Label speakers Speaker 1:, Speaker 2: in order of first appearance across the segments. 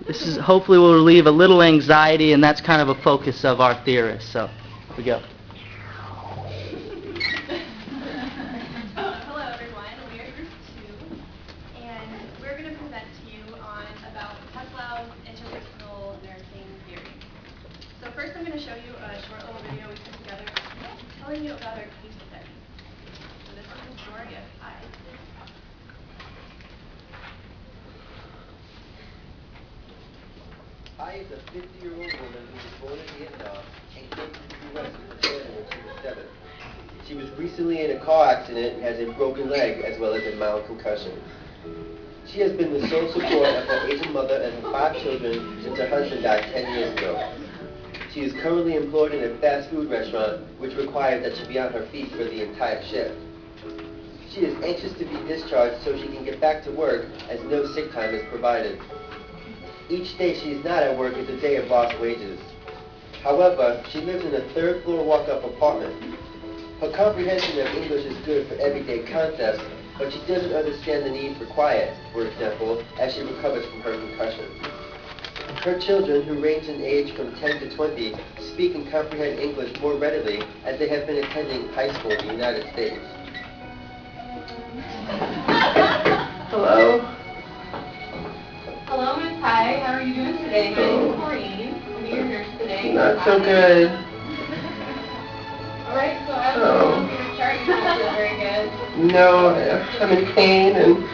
Speaker 1: This is hopefully will relieve a little anxiety, and that's kind of a focus of our theorist. So, here we go.
Speaker 2: Hello everyone, we are group 2, and we're going to present to you about Peplau's interpersonal nursing theory. So first I'm going to show you a short little video we put together telling you about our case study. So this is the story of Pi.
Speaker 3: Pi is a 50-year-old woman who was born in Vietnam and came to the U.S. with her family when she was 7. She was recently in a car accident and has a broken leg as well as a mild concussion. She has been the sole support of her Asian mother and her 5 children since her husband died 10 years ago. She is currently employed in a fast food restaurant, which requires that she be on her feet for the entire shift. She is anxious to be discharged so she can get back to work, as no sick time is provided. Each day she is not at work is a day of lost wages. However, she lives in a 3rd floor walk-up apartment. Her comprehension of English is good for everyday concepts, but she doesn't understand the need for quiet, for example, as she recovers from her concussion. Her children, who range in age from 10 to 20, speak and comprehend English more readily as they have been attending high school in the United States.
Speaker 1: Hello.
Speaker 4: Hello, Ms. Pai. How are you doing today? My name is Maureen. I'm your nurse today.
Speaker 1: Not so good.
Speaker 4: All right, so as
Speaker 1: Oh.
Speaker 4: you your chart, you don't feel very good.
Speaker 5: No, I'm in pain and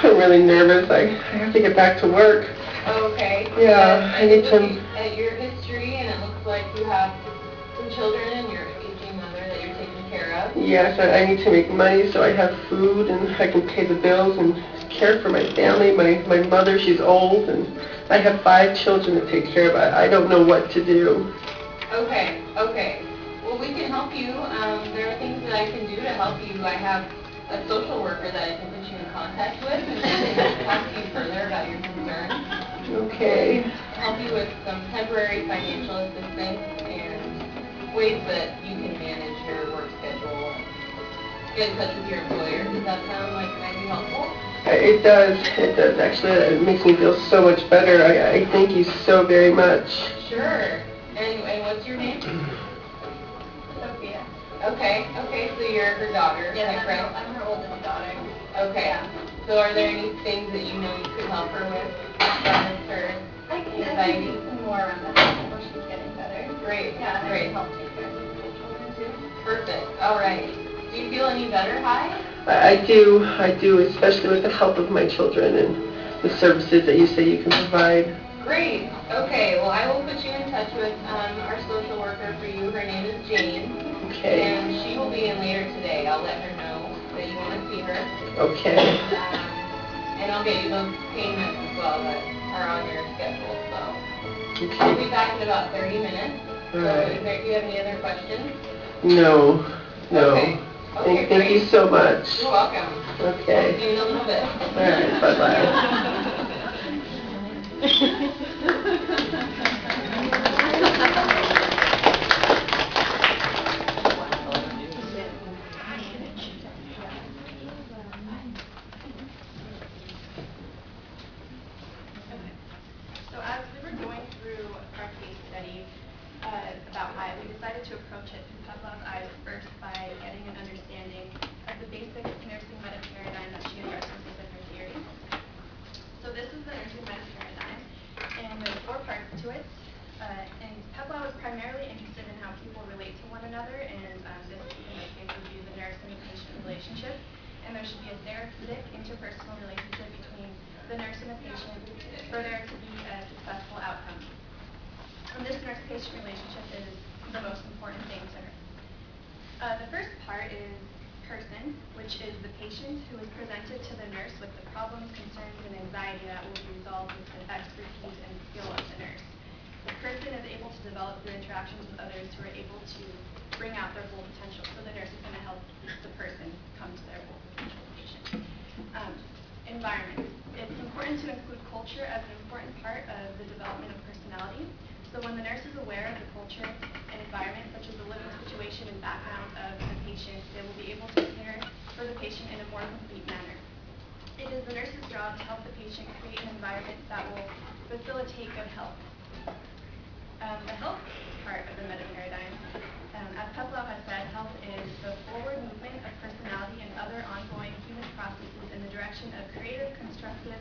Speaker 5: I'm really nervous. I have to get back to work.
Speaker 4: Okay.
Speaker 5: Yeah, I need
Speaker 4: looking
Speaker 5: to...
Speaker 4: at your history, and it looks like you have some children and your aging mother that you're taking care of.
Speaker 5: Yes, I need to make money so I have food and I can pay the bills and care for my family. My mother, she's old, and I have 5 children to take care of. I don't know what to do.
Speaker 4: Okay. Well, we can help you. There are things that I can do to help you. I have a social worker that I can put you in contact with, and she can talk to you further about your concerns.
Speaker 5: Okay.
Speaker 4: Help you with some temporary financial assistance and ways that you can manage your work schedule and get in touch with your employer. Does that sound like it might be helpful?
Speaker 5: It does. Actually, it makes me feel so much better. I thank you so very much.
Speaker 4: Sure. And what's your name?
Speaker 2: Sophia.
Speaker 4: Okay, so you're her daughter,
Speaker 2: Yes,
Speaker 4: my friend.
Speaker 2: I'm her oldest daughter.
Speaker 4: Okay.
Speaker 2: Yeah.
Speaker 4: So are there any things that you know you could help her with? Stress or
Speaker 2: I can
Speaker 4: anxiety?
Speaker 2: do some more around that before she's getting better.
Speaker 4: Great.
Speaker 2: Yeah, and I
Speaker 4: Great.
Speaker 2: can help take care of the children too.
Speaker 4: Perfect. All right. Do you feel any better, Hi?
Speaker 5: I do, especially with the help of my children and the services that you say you can provide.
Speaker 4: Great. Okay. Well, I will put you in touch with our social worker for you. Her name is Jane.
Speaker 5: Okay.
Speaker 4: And she will be in later today. I'll let her know that you want to see her.
Speaker 5: Okay.
Speaker 4: And I'll get you those payments as well that are on your schedule. So
Speaker 5: Okay.
Speaker 4: I'll be back in about 30 minutes.
Speaker 5: All
Speaker 4: So
Speaker 5: right.
Speaker 4: do you have any other questions?
Speaker 5: No.
Speaker 4: Okay.
Speaker 5: Thank you so much.
Speaker 4: You're welcome.
Speaker 5: Okay.
Speaker 4: See you in a little bit.
Speaker 5: All right. Bye-bye.
Speaker 2: So as we were going through our case study about Pi, we decided to approach it through Peplau's eyes first by getting an understanding of the basic nursing meta paradigm that she addresses within her theory. So this is the nursing meta paradigm, and there are 4 parts to it. And Peplau was primarily interested in how people relate to one another, and this in this case would be the nurse and the patient relationship. And there should be a therapeutic interpersonal relationship between the nurse and the patient for there to be a successful outcome. And this nurse-patient relationship is the most important thing to her. The first part is person, which is the patient who is presented to the nurse with the problems, concerns, and anxiety that will be resolved with the expertise and skill of the nurse. The person is able to develop through interactions with others who are able to bring out their full potential. So the nurse is going to help the person come to their full potential patient. Environment. It's important to include culture as an important part of the development of personality. So when the nurse is aware of the culture and environment, such as the living situation and background of the patient, they will be able to care for the patient in a more complete manner. It is the nurse's job to help the patient create an environment that will facilitate good health. The health part of the meta paradigm, as Peplau has said, health is the forward movement of personality and other ongoing human processes in the direction of creative, constructive,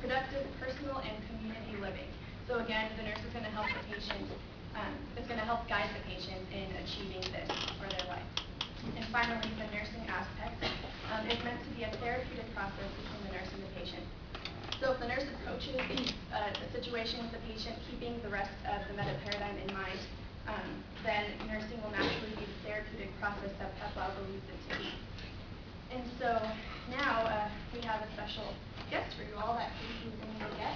Speaker 2: productive, personal, and community living. So again, the nurse is going to help the patient, is going to help guide the patient in achieving this for their life. And finally, the nursing aspect is meant to be a therapeutic process between the nurse and the patient. So if the nurse approaches the situation with the patient, keeping the rest of the meta paradigm in mind, then nursing will naturally be the therapeutic process that Peplau believes it to be. And so now we have a special gift for you all that Casey is going to get.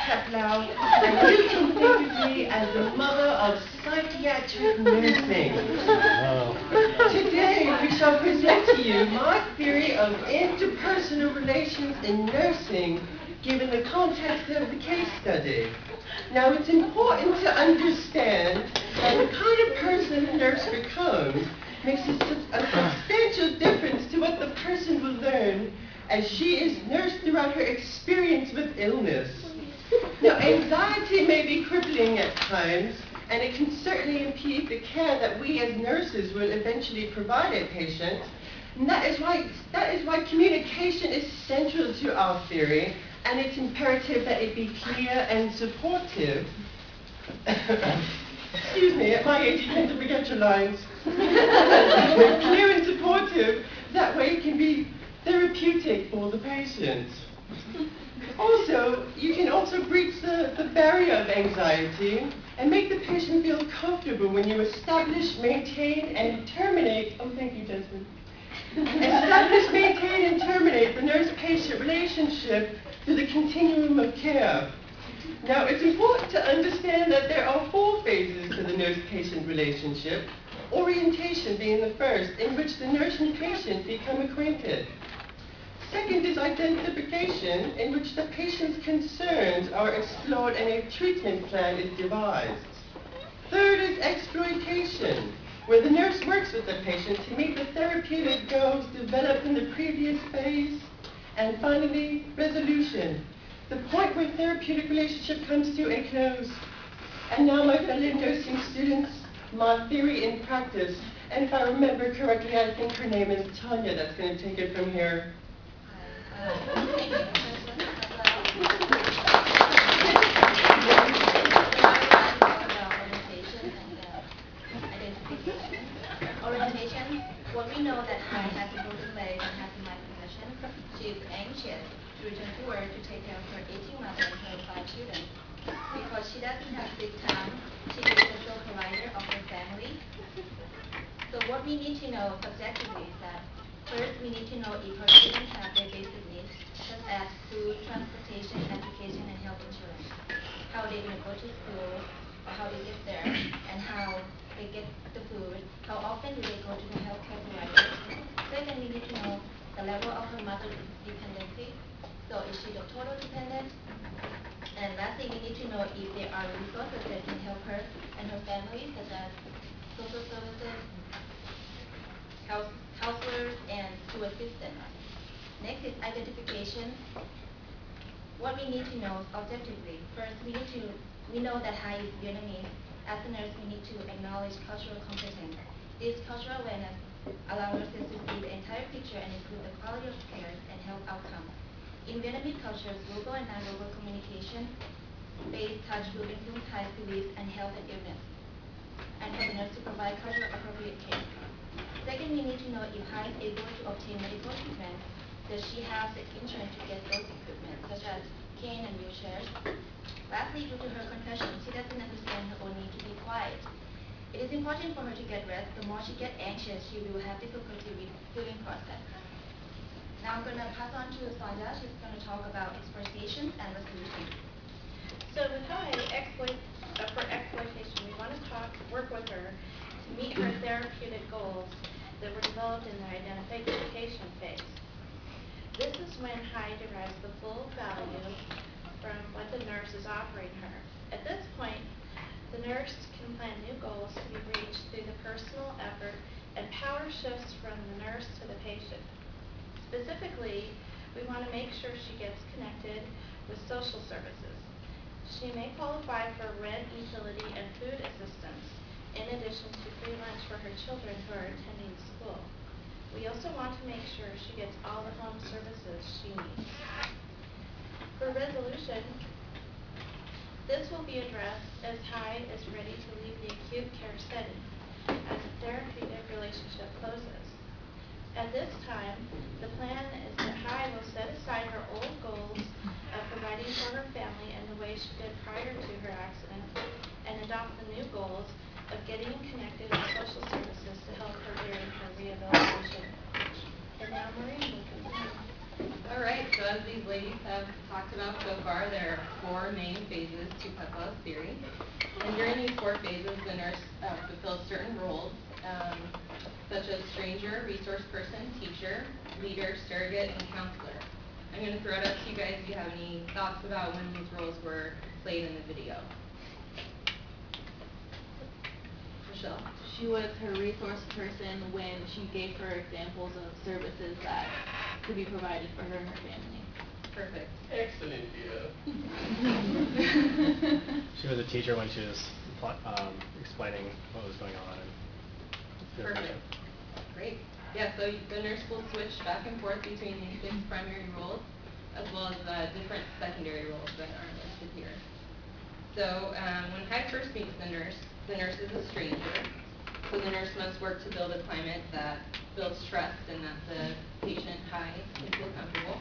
Speaker 5: Peplau, and you can think of me as the mother of psychiatric nursing. Today we shall present to you my theory of interpersonal relations in nursing given the context of the case study. Now it's important to understand that the kind of person a nurse becomes makes a substantial difference to what the person will learn as she is nursed throughout her experience with illness. Now, anxiety may be crippling at times, and it can certainly impede the care that we as nurses will eventually provide a patient. And that is why communication is central to our theory, and it's imperative that it be clear and supportive. Excuse me, at my age you tend to forget your lines. Clear and supportive, that way it can be therapeutic for the patient. Also, you can also breach the barrier of anxiety and make the patient feel comfortable when you establish, maintain, and terminate, oh thank you, Desmond. Establish, maintain, and terminate the nurse-patient relationship through the continuum of care. Now, it's important to understand that there are 4 phases to the nurse-patient relationship, orientation being the first, in which the nurse and patient become acquainted. Second is identification, in which the patient's concerns are explored and a treatment plan is devised. Third is exploitation, where the nurse works with the patient to meet the therapeutic goals developed in the previous phase. And finally, resolution, the point where therapeutic relationship comes to a close. And now, my fellow nursing students, my theory in practice. And if I remember correctly, I think her name is Tanya that's going to take it from here.
Speaker 6: Orientation. Well, we know that Hai has a broken leg and has a mild concussion. She is anxious to return to work to take care of her 18 mother and her 5 children. Because she doesn't have sick time, she is the sole provider of her family. So what we need to know subjectively is that first we need to know if her children have their basic needs, such as food, transportation, education, and health insurance. How they're going to go to school, or how they get there, and how they get the food, how often do they go to the healthcare provider. Second, we need to know the level of her mother's dependency. So is she the total dependent? And lastly, we need to know if there are resources that can help her and her family, such as social services, counselors, and school assistants. Next is identification. What we need to know objectively. First, we know that Hai is Vietnamese. As a nurse, we need to acknowledge cultural competence. This cultural awareness allows nurses to see the entire picture and improve the quality of care and health outcomes. In Vietnamese cultures, verbal and nonverbal communication, face, touch will influence Hai's beliefs and health and illness, and for the nurse to provide cultural appropriate care. Second, we need to know if Hai is able to obtain medical treatment. Does she have the insurance to get those equipment, such as cane and wheelchairs? Lastly, due to her concussion, she doesn't understand her own need to be quiet. It is important for her to get rest. The more she gets anxious, she will have difficulty with the healing process. Now I'm going to pass on to Sonja. She's going to talk about exploitation and resolution.
Speaker 2: So with Hai, for exploitation, we want to work with her to meet her therapeutic goals that were developed in the identification phase.
Speaker 7: This is when High derives the full value from what the nurse is offering her. At this point, the nurse can plan new goals to be reached through the personal effort, and power shifts from the nurse to the patient. Specifically, we want to make sure she gets connected with social services. She may qualify for rent, utility, and food assistance, in addition to free lunch for her children who are attending school. We also want to make sure she gets all the home services she needs. For resolution, this will be addressed as High is ready to leave the acute care setting as the therapeutic relationship closes. At this time, the plan is that High will set aside her old goals of providing for her family in the way she did prior to her accident and adopt the new goals of getting connected with social services to help her during her rehabilitation. And now Maureen will continue.
Speaker 4: All right, so as these ladies have talked about so far, there are 4 main phases to Peplau's theory. And during these 4 phases, the nurse fulfills certain roles, such as stranger, resource person, teacher, leader, surrogate, and counselor. I'm going to throw it up to you guys if you have any thoughts about when these roles were played in the video. Michelle?
Speaker 8: She was her resource person when she gave her examples of services that could be provided for her and her family.
Speaker 4: Perfect.
Speaker 5: Excellent, dear.
Speaker 9: She was a teacher when she was explaining what was going on.
Speaker 4: Perfect. Great. Yeah, so the nurse will switch back and forth between these 6 primary roles, as well as different secondary roles that aren't listed here. So when High first meets the nurse is a stranger. So the nurse must work to build a climate that builds trust and that the patient, High, can feel comfortable.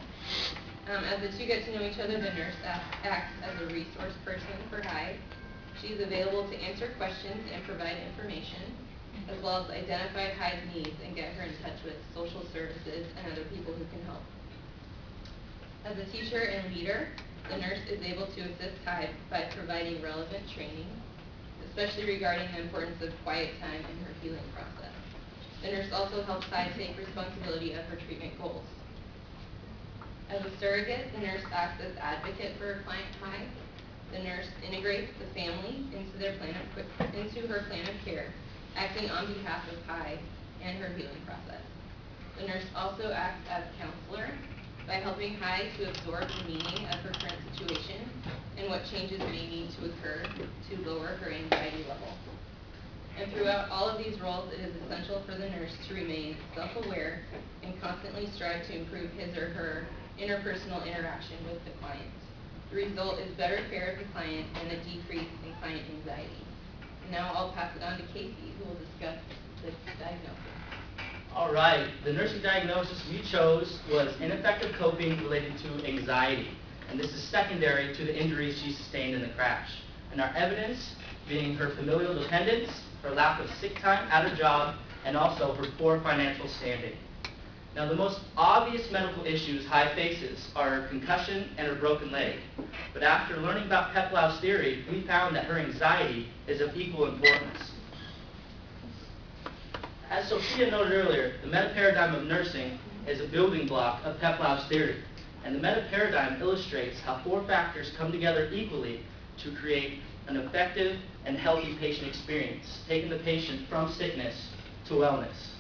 Speaker 4: As the two get to know each other, the nurse acts as a resource person for High. She's available to answer questions and provide information, as well as identify High's needs and get her in touch with social services and other people who can help. As a teacher and leader, the nurse is able to assist High by providing relevant training, especially regarding the importance of quiet time in her healing process. The nurse also helps High take responsibility of her treatment goals. As a surrogate, the nurse acts as advocate for her client High. The nurse integrates the family into her plan of care, acting on behalf of High and her healing process. The nurse also acts as counselor by helping High to absorb the meaning of her current situation and what changes may need to occur to lower her anxiety level. And throughout all of these roles, it is essential for the nurse to remain self-aware and constantly strive to improve his or her interpersonal interaction with the client. The result is better care of the client and a decrease in client anxiety. Now I'll pass it on to Casey, who will discuss the diagnosis.
Speaker 1: All right, the nursing diagnosis we chose was ineffective coping related to anxiety, and this is secondary to the injuries she sustained in the crash. And our evidence being her familial dependence, her lack of sick time at her job, and also her poor financial standing. Now, the most obvious medical issues High faces are her concussion and her broken leg. But after learning about Peplau's theory, we found that her anxiety is of equal importance. As Sophia noted earlier, the meta-paradigm of nursing is a building block of Peplau's theory. And the meta-paradigm illustrates how 4 factors come together equally to create an effective and healthy patient experience, taking the patient from sickness to wellness.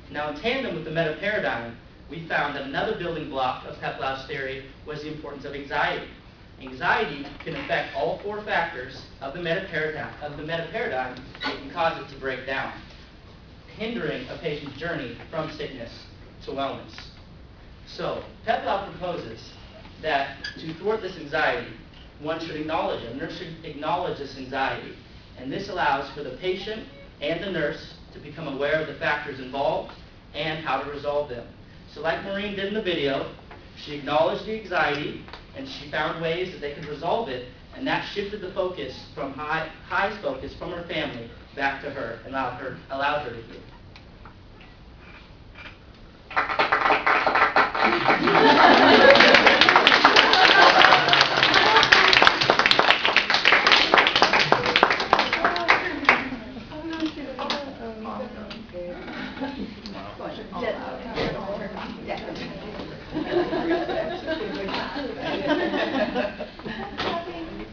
Speaker 1: Now, in tandem with the meta-paradigm, we found that another building block of Peplau's theory was the importance of anxiety. Anxiety can affect all 4 factors of the meta-paradigm and can cause it to break down, hindering a patient's journey from sickness to wellness. So, Peplau proposes that to thwart this anxiety, one should acknowledge it. A nurse should acknowledge this anxiety. And this allows for the patient and the nurse to become aware of the factors involved and how to resolve them. So like Maureen did in the video, she acknowledged the anxiety and she found ways that they could resolve it, and that shifted the focus from High's focus from her family back to her and allowed her to heal.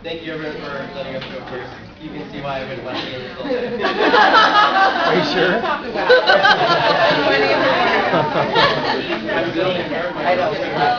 Speaker 5: Thank you everyone for letting us go first. You can see why I've been laughing in this all day.
Speaker 9: Are you sure?
Speaker 3: I don't.